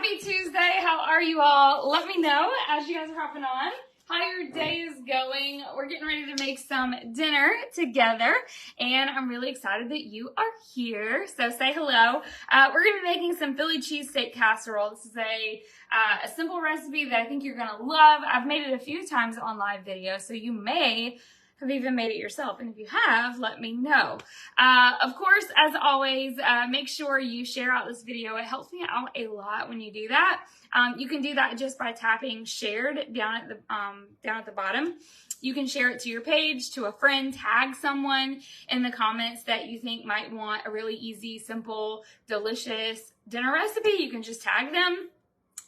Happy Tuesday. How are you all? Let me know as you guys are hopping on how your day is going. We're getting ready to make some dinner together, and I'm really excited that you are here. So say hello. We're going to be making some Philly Cheesesteak Casserole. This is a simple recipe that I think you're going to love. I've made it a few times on live video, so you may have even made it yourself, and if you have, let me know. Of course, as always, make sure you share out this video. It helps me out a lot when you do that. You can do that just by tapping shared down at the bottom. You can share it to your page, to a friend, tag someone in the comments that you think might want a really easy, simple, delicious dinner recipe. You can just tag them.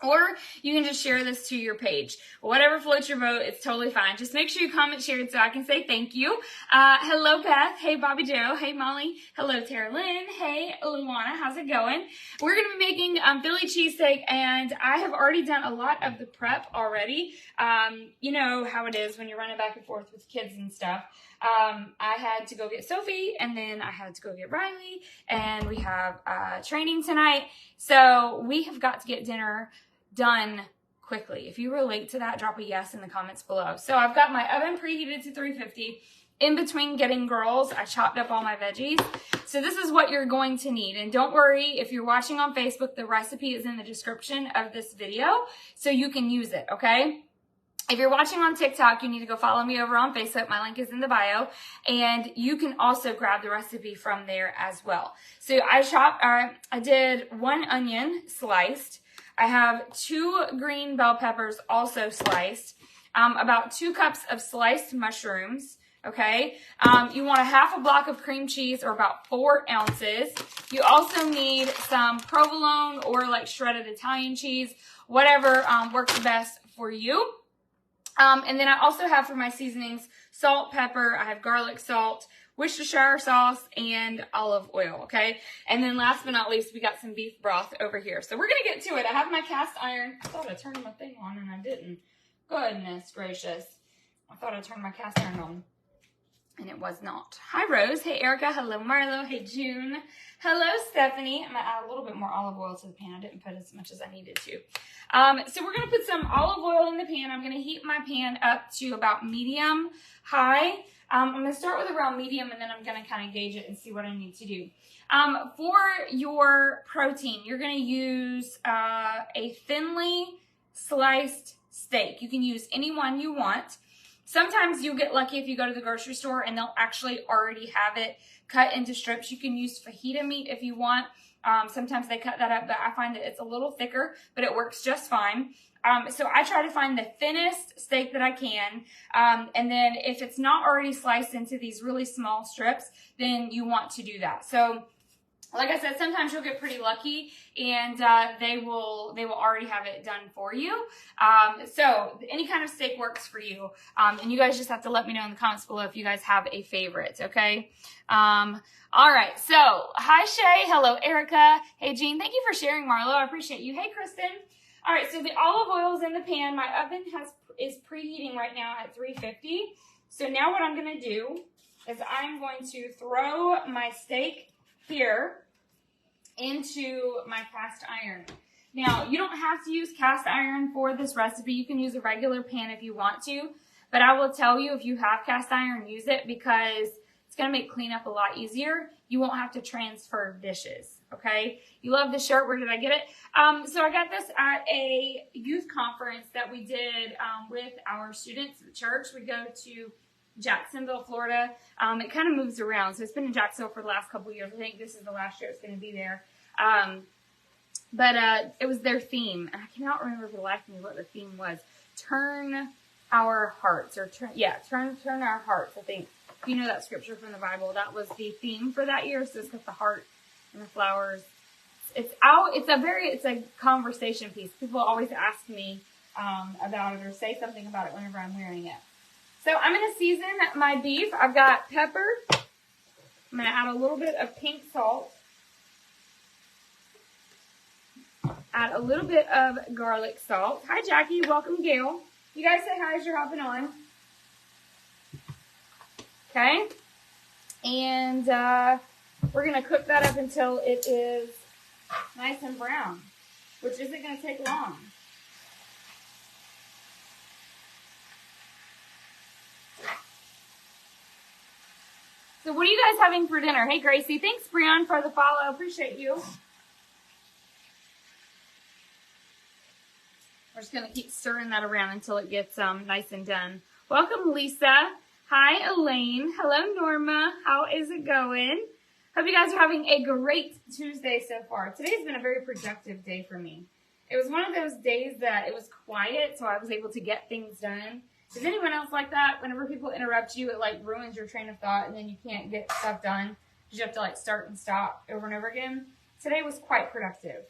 Or you can just share this to your page. Whatever floats your boat, it's totally fine. Just make sure you comment, share it so I can say thank you. Hello, Beth. Hey, Bobby Joe. Hey, Molly. Hello, Tara Lynn. Hey, Luana. How's it going? We're going to be making Philly cheesesteak, and I have already done a lot of the prep already. You know how it is when you're running back and forth with kids and stuff. I had to go get Sophie, and then I had to go get Riley, and we have training tonight. So we have got to get dinner done quickly. If you relate to that, drop a yes in the comments below. So I've got my oven preheated to 350. In between getting girls, I chopped up all my veggies. So this is what you're going to need. And don't worry, if you're watching on Facebook, the recipe is in the description of this video, so you can use it, okay? If you're watching on TikTok, you need to go follow me over on Facebook. My link is in the bio. And you can also grab the recipe from there as well. So I did 1 onion sliced. I have 2 green bell peppers also sliced. About 2 cups of sliced mushrooms. Okay. You want a half a block of cream cheese, or about 4 ounces. You also need some provolone or like shredded Italian cheese, whatever works best for you. And then I also have for my seasonings, salt, pepper, I have garlic salt, Worcestershire sauce, and olive oil, okay? And then last but not least, we got some beef broth over here. So we're going to get to it. I have my cast iron. I thought I turned my thing on, and I didn't. Goodness gracious. I thought I turned my cast iron on, and it was not. Hi, Rose. Hey, Erica. Hello, Marlo. Hey, June. Hello, Stephanie. I'm going to add a little bit more olive oil to the pan. I didn't put as much as I needed to. So we're going to put some olive oil in the pan. I'm going to heat my pan up to about medium high. I'm going to start with around medium, and then I'm going to kind of gauge it and see what I need to do. For your protein, you're going to use a thinly sliced steak. You can use any one you want. Sometimes you'll get lucky if you go to the grocery store and they'll actually already have it cut into strips. You can use fajita meat if you want. Sometimes they cut that up, but I find that it's a little thicker, but it works just fine. So I try to find the thinnest steak that I can. And then if it's not already sliced into these really small strips, then you want to do that. So like I said, sometimes you'll get pretty lucky, and they will already have it done for you. So any kind of steak works for you. And you guys just have to let me know in the comments below if you guys have a favorite, okay? All right, so hi, Shay. Hello, Erica. Hey, Jean. Thank you for sharing, Marlo. I appreciate you. Hey, Kristen. All right, so the olive oil is in the pan. My oven is preheating right now at 350. So now what I'm going to do is I'm going to throw my steak here into my cast iron. Now, you don't have to use cast iron for this recipe. You can use a regular pan if you want to, but I will tell you, if you have cast iron, use it, because it's going to make cleanup a lot easier. You won't have to transfer dishes, okay? You love this shirt. Where did I get it? So I got this at a youth conference that we did with our students at church. We go to Jacksonville, Florida. It kind of moves around. So it's been in Jacksonville for the last couple of years. I think this is the last year it's going to be there. But it was their theme. And I cannot remember for the life of me what the theme was. Turn our hearts, or turn our hearts. I think, if you know that scripture from the Bible, that was the theme for that year. So it's got the heart and the flowers. It's a conversation piece. People always ask me about it, or say something about it whenever I'm wearing it. So I'm going to season my beef. I've got pepper. I'm going to add a little bit of pink salt. Add a little bit of garlic salt. Hi, Jackie. Welcome, Gail. You guys say hi as you're hopping on. Okay. And we're going to cook that up until it is nice and brown. which isn't going to take long. So what are you guys having for dinner? Hey, Gracie. Thanks, Brian, for the follow. Appreciate you. We're just going to keep stirring that around until it gets nice and done. Welcome, Lisa. Hi, Elaine. Hello, Norma. How is it going? Hope you guys are having a great Tuesday so far. Today's been a very productive day for me. It was one of those days that it was quiet, so I was able to get things done. Is anyone else like that? Whenever people interrupt you, it like ruins your train of thought and then you can't get stuff done because you have to like start and stop over and over again. Today was quite productive.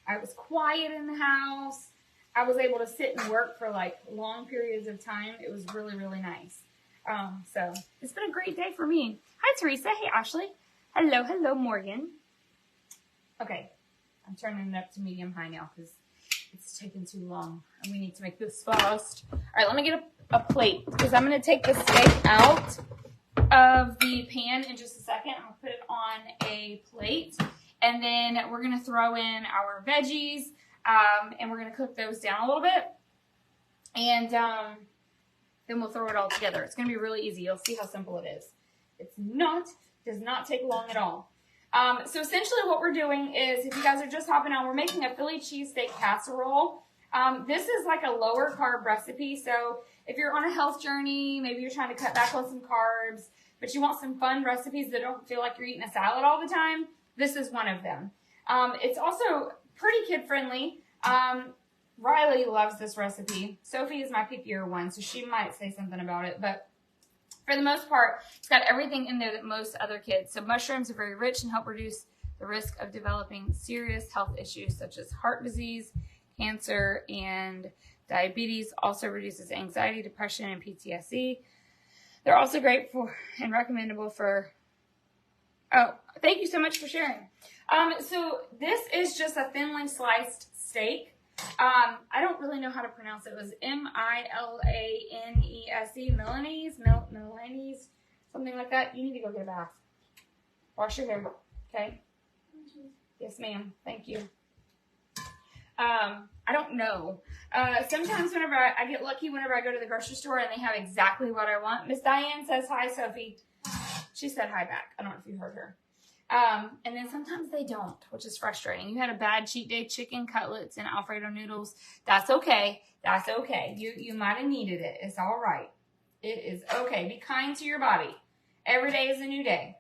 I was quiet in the house. I was able to sit and work for like long periods of time. It was really, really nice. So it's been a great day for me. Hi, Teresa. Hey, Ashley. Hello, hello, Morgan. Okay, I'm turning it up to medium-high now because it's taking too long and we need to make this fast. All right, let me get a plate because I'm going to take the steak out of the pan in just a second. I'm going to put it on a plate and then we're going to throw in our veggies and we're going to cook those down a little bit and then we'll throw it all together. It's going to be really easy. You'll see how simple it is. Does not take long at all. So essentially what we're doing is, if you guys are just hopping on, we're making a Philly Cheesesteak Casserole. This is like a lower carb recipe. So if you're on a health journey, maybe you're trying to cut back on some carbs, but you want some fun recipes that don't feel like you're eating a salad all the time, this is one of them. It's also pretty kid-friendly. Riley loves this recipe. Sophie is my pickier one, so she might say something about it, but for the most part, it's got everything in there that most other kids. So mushrooms are very rich and help reduce the risk of developing serious health issues such as heart disease, cancer, and diabetes. Also reduces anxiety, depression, and PTSD. They're also great for and recommendable for, oh, thank you so much for sharing. So this is just a thinly sliced steak. I don't really know how to pronounce it. It was Milanese, Milanese, something like that. You need to go get a bath. Wash your hair, okay? Yes, ma'am. Thank you. I don't know. Sometimes whenever I get lucky whenever I go to the grocery store and they have exactly what I want. Miss Diane says, hi, Sophie. She said hi back. I don't know if you heard her. And then sometimes they don't, which is frustrating. You had a bad cheat day, chicken cutlets and Alfredo noodles. That's okay. That's okay. You might have needed it. It's all right. It is okay. Be kind to your body. Every day is a new day.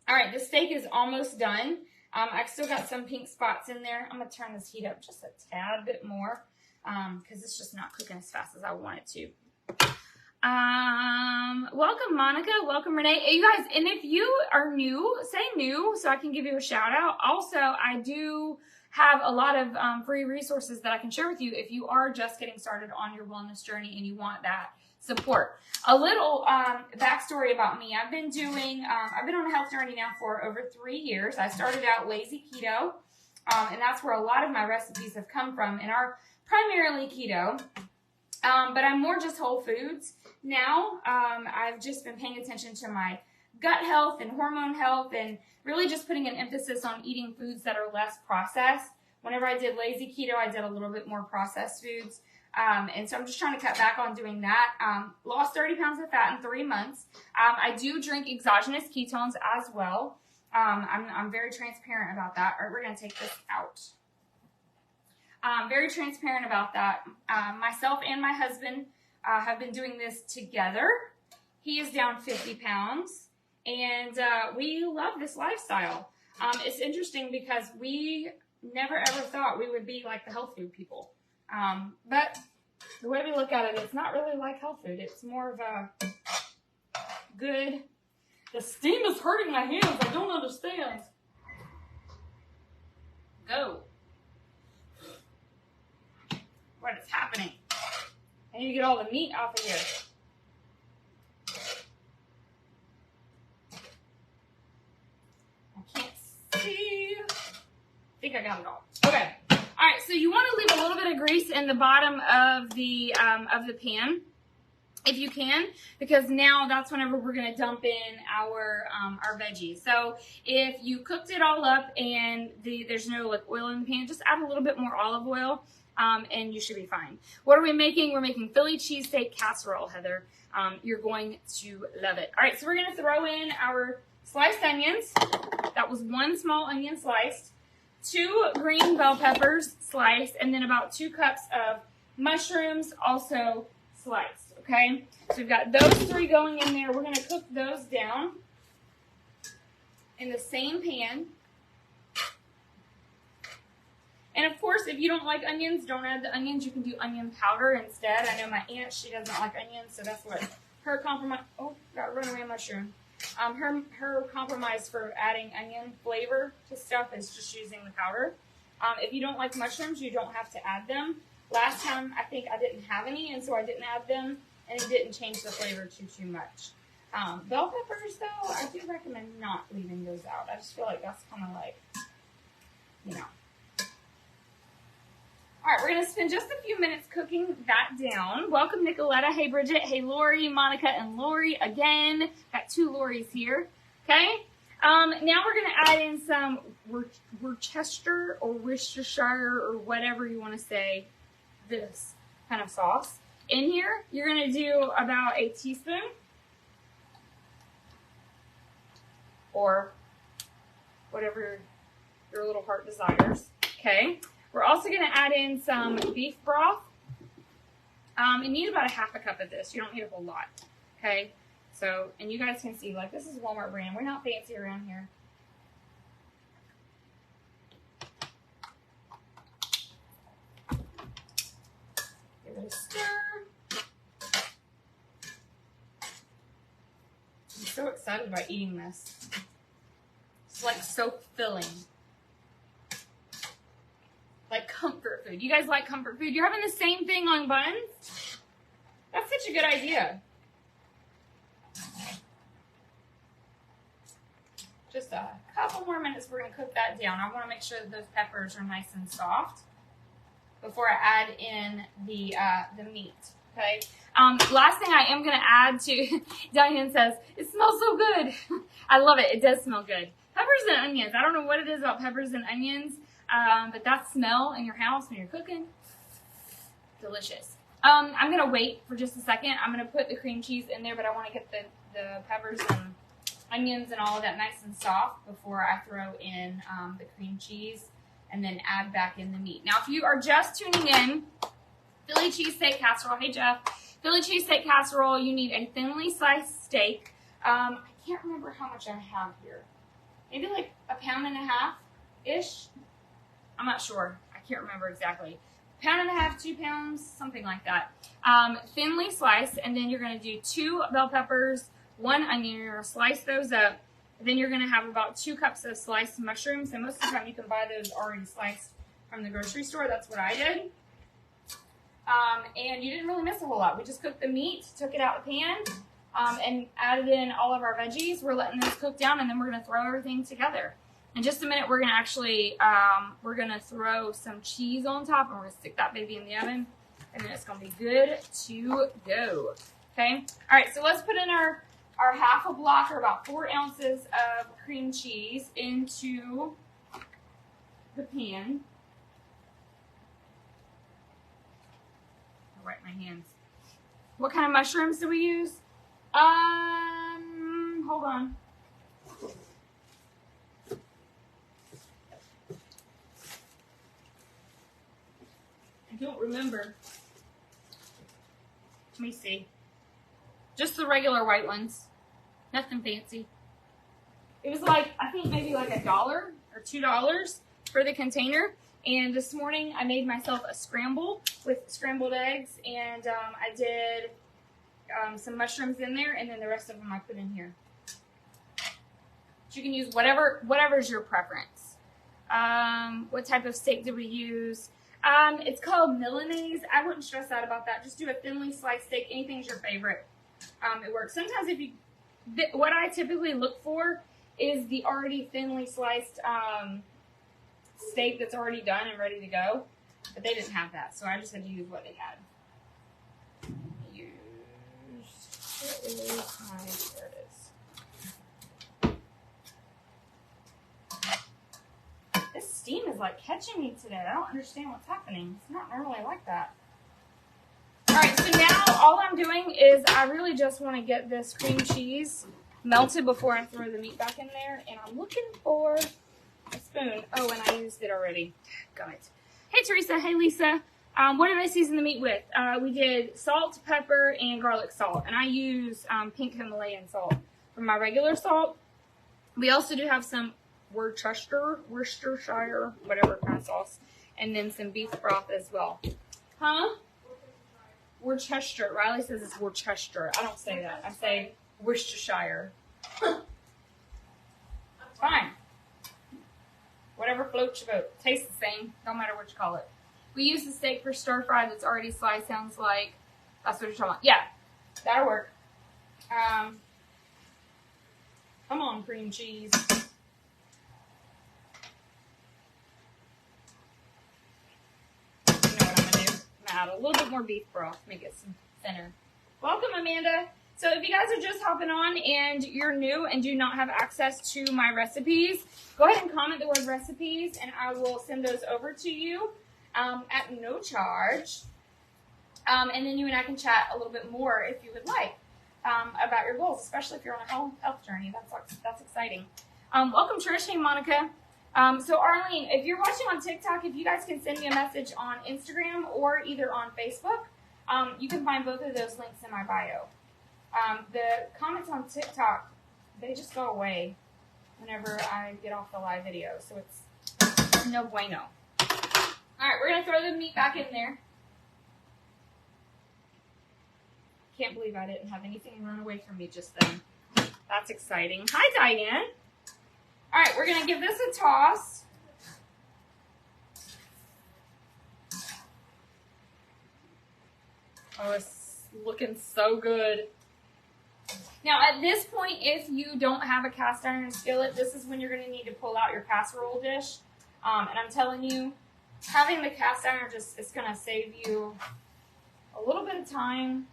All right, the steak is almost done. I've still got some pink spots in there. I'm going to turn this heat up just a tad bit more because it's just not cooking as fast as I want it to. Welcome Monica, welcome Renee. Hey, you guys, and if you are new, say new so I can give you a shout out. Also, I do have a lot of free resources that I can share with you if you are just getting started on your wellness journey and you want that support. A little backstory about me. I've been on a health journey now for over 3 years. I started out lazy keto, and that's where a lot of my recipes have come from and are primarily keto. But I'm more just whole foods now. I've just been paying attention to my gut health and hormone health and really just putting an emphasis on eating foods that are less processed. Whenever I did lazy keto, I did a little bit more processed foods. And so I'm just trying to cut back on doing that. Lost 30 pounds of fat in 3 months. I do drink exogenous ketones as well. I'm very transparent about that. All right, we're going to take this out. Very transparent about that. Myself and my husband have been doing this together. He is down 50 pounds, and we love this lifestyle. It's interesting because we never ever thought we would be like the health food people. But the way we look at it, it's not really like health food. It's more of a good... The steam is hurting my hands. I don't understand. Go. What is happening? I need to get all the meat off of here. I can't see. I think I got it all. Okay. All right. So you want to leave a little bit of grease in the bottom of the pan. if you can, because now that's whenever we're going to dump in our veggies. So if you cooked it all up and there's no like oil in the pan, just add a little bit more olive oil, and you should be fine. What are we making? We're making Philly Cheesesteak Casserole, Heather. You're going to love it. All right, so we're going to throw in our sliced onions. That was 1 small onion sliced, 2 green bell peppers sliced, and then about 2 cups of mushrooms also sliced. Okay, so we've got those 3 going in there. We're going to cook those down in the same pan. And of course, if you don't like onions, don't add the onions. You can do onion powder instead. I know my aunt, she doesn't like onions, so that's what her compromise. Oh, got runaway mushroom. Her compromise for adding onion flavor to stuff is just using the powder. If you don't like mushrooms, you don't have to add them. Last time, I think I didn't have any, and so I didn't add them, and it didn't change the flavor too much. Bell peppers, though, I do recommend not leaving those out. I just feel like that's kind of like, you know. All right, we're going to spend just a few minutes cooking that down. Welcome, Nicoletta. Hey, Bridget. Hey, Lori, Monica, and Lori again. Got 2 Loris here, okay? Now we're going to add in some Worcestershire or Worcestershire or whatever you want to say, this kind of sauce. In here, you're going to do about a teaspoon or whatever your little heart desires, okay? We're also going to add in some beef broth. You need about a half a cup of this. You don't need a whole lot, okay? So, and you guys can see, like, this is Walmart brand. We're not fancy around here. Give it a stir. I'm so excited about eating this. It's like so filling. Like comfort food. You guys like comfort food? You're having the same thing on buns? That's such a good idea. Just a couple more minutes, we're going to cook that down. I want to make sure that those peppers are nice and soft before I add in the meat, okay? Last thing I am going to add to, Diane says, it smells so good. I love it. It does smell good. Peppers and onions. I don't know what it is about peppers and onions, but that smell in your house when you're cooking, delicious. I'm going to wait for just a second. I'm going to put the cream cheese in there, but I want to get the peppers and onions and all of that nice and soft before I throw in the cream cheese and then add back in the meat. Now, if you are just tuning in, Philly Cheesesteak Casserole. Hey, Jeff. Philly Cheesesteak Casserole, you need a thinly sliced steak. I can't remember how much I have here. Maybe like 1.5 pounds-ish. I'm not sure. I can't remember exactly. 1.5 pounds, 2 pounds, something like that. Thinly sliced, and then you're going to do 2 bell peppers, 1 onion. You're going to slice those up. Then you're going to have about 2 cups of sliced mushrooms, and most of the time you can buy those already sliced from the grocery store. That's what I did. And you didn't really miss a whole lot. We just cooked the meat, took it out of the pan, and added in all of our veggies. We're letting those cook down, and then we're going to throw everything together. In just a minute, we're going to actually, we're going to throw some cheese on top, and we're going to stick that baby in the oven, and then it's going to be good to go. Okay? All right, so let's put in our half a block, or about 4 ounces of cream cheese into the pan. I'll wipe my hands. What kind of mushrooms do we use? Hold on. I don't remember. Let me see. Just the regular white ones. Nothing fancy. It was like, I think maybe like $1 or $2 for the container. And this morning I made myself a scramble with scrambled eggs. And I did some mushrooms in there. And then the rest of them I put in here. But you can use whatever's your preference. What type of steak did we use? It's called Milanese. I wouldn't stress out about that. Just do a thinly sliced steak. Anything's your favorite. It works. Sometimes if you, what I typically look for is the already thinly sliced steak that's already done and ready to go. But they didn't have that, so I just had to use what they had. Use There it is. This steam is like catching me today. I don't understand what's happening. It's not normally like that. All right, so now all I'm doing is I really just want to get this cream cheese melted before I throw the meat back in there. And I'm looking for a spoon. Oh, and I used it already. Got it. Hey, Teresa. Hey, Lisa. What did I season the meat with? We did salt, pepper, and garlic salt. And I use pink Himalayan salt for my regular salt. We also do have some Worcestershire, whatever kind of sauce. And then some beef broth as well. Huh? Worcestershire. Riley says it's Worcestershire. I don't say that. I say Worcestershire. Fine. Whatever floats your boat. Tastes the same. Don't matter what you call it. We use the steak for stir fry that's already sliced. Sounds like that's what you're talking about. Yeah, that'll work. Come on, cream cheese. You know what I'm gonna do? I'm gonna add a little bit more beef broth, make it some thinner. Welcome, Amanda. So if you guys are just hopping on and you're new and do not have access to my recipes, go ahead and comment the word recipes and I will send those over to you at no charge. And then you and I can chat a little bit more if you would like about your goals, especially if you're on a health journey. That's exciting. Welcome, Trish. Hey, Monica. So Arlene, if you're watching on TikTok, if you guys can send me a message on Instagram or either on Facebook, you can find both of those links in my bio. The comments on TikTok, they just go away whenever I get off the live video, so it's no bueno. All right, we're going to throw the meat back in there. Can't believe I didn't have anything run away from me just then. That's exciting. Hi, Diane. All right, we're going to give this a toss. Oh, it's looking so good. Now, at this point, if you don't have a cast iron skillet, this is when you're going to need to pull out your casserole dish. And I'm telling you, having the cast iron is going to save you a little bit of time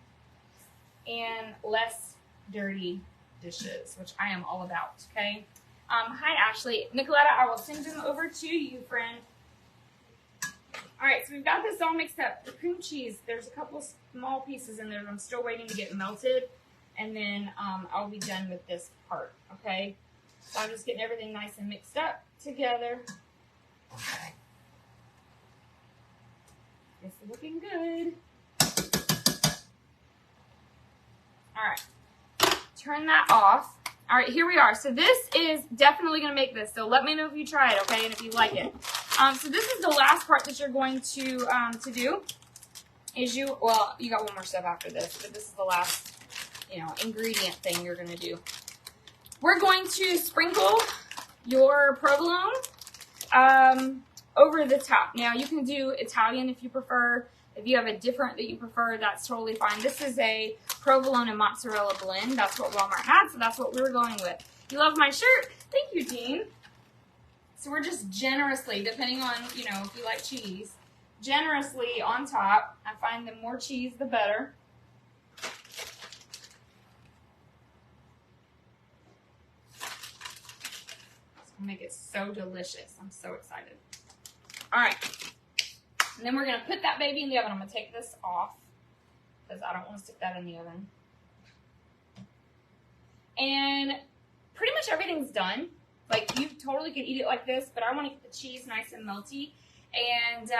and less dirty dishes, which I am all about, okay? Hi, Ashley. Nicoletta, I will send them over to you, friend. All right, so we've got this all mixed up. The cream cheese, there's a couple of small pieces in there that I'm still waiting to get melted. And then I'll be done with this part, okay? So I'm just getting everything nice and mixed up together. It's looking good. All right, turn that off. All right, here we are. So this is definitely going to make this. So let me know if you try it, okay, and if you like it. So this is the last part that you're going to do. Is you got one more step after this, but this is the last, ingredient thing you're going to do. We're going to sprinkle your provolone over the top. Now, you can do Italian if you prefer. If you have a different that you prefer, that's totally fine. This is a provolone and mozzarella blend. That's what Walmart had, so that's what we were going with. You love my shirt? Thank you, Dean. So we're just generously, depending on, if you like cheese, generously on top. I find the more cheese, the better. Make it so delicious. I'm so excited. All right. And then we're going to put that baby in the oven. I'm going to take this off because I don't want to stick that in the oven. And pretty much everything's done. Like, you totally could eat it like this, but I want to get the cheese nice and melty. And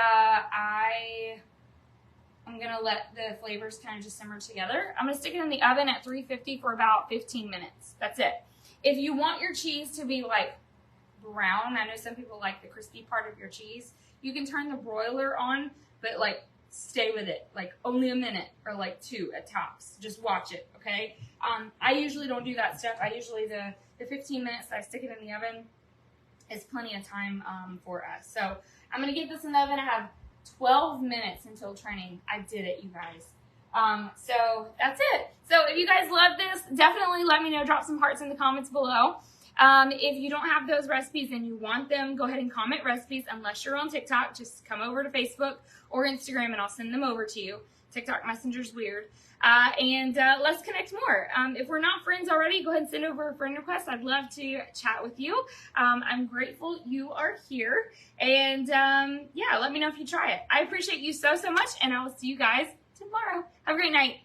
I'm going to let the flavors kind of just simmer together. I'm going to stick it in the oven at 350 for about 15 minutes. That's it. If you want your cheese to be like brown, I know some people like the crispy part of your cheese, you can turn the broiler on, but like stay with it, like only a minute or like 2 at tops. Just watch it, okay? I usually don't do that stuff. I usually, the 15 minutes that I stick it in the oven is plenty of time for us. So I'm going to get this in the oven. I have 12 minutes until training. I did it, you guys. So that's it. So if you guys love this, definitely let me know. Drop some hearts in the comments below. If you don't have those recipes and you want them, go ahead and comment recipes. Unless you're on TikTok, just come over to Facebook or Instagram and I'll send them over to you. TikTok Messenger's weird. And let's connect more. If we're not friends already, go ahead and send over a friend request. I'd love to chat with you. I'm grateful you are here. And yeah, let me know if you try it. I appreciate you so much, and I will see you guys tomorrow. Have a great night.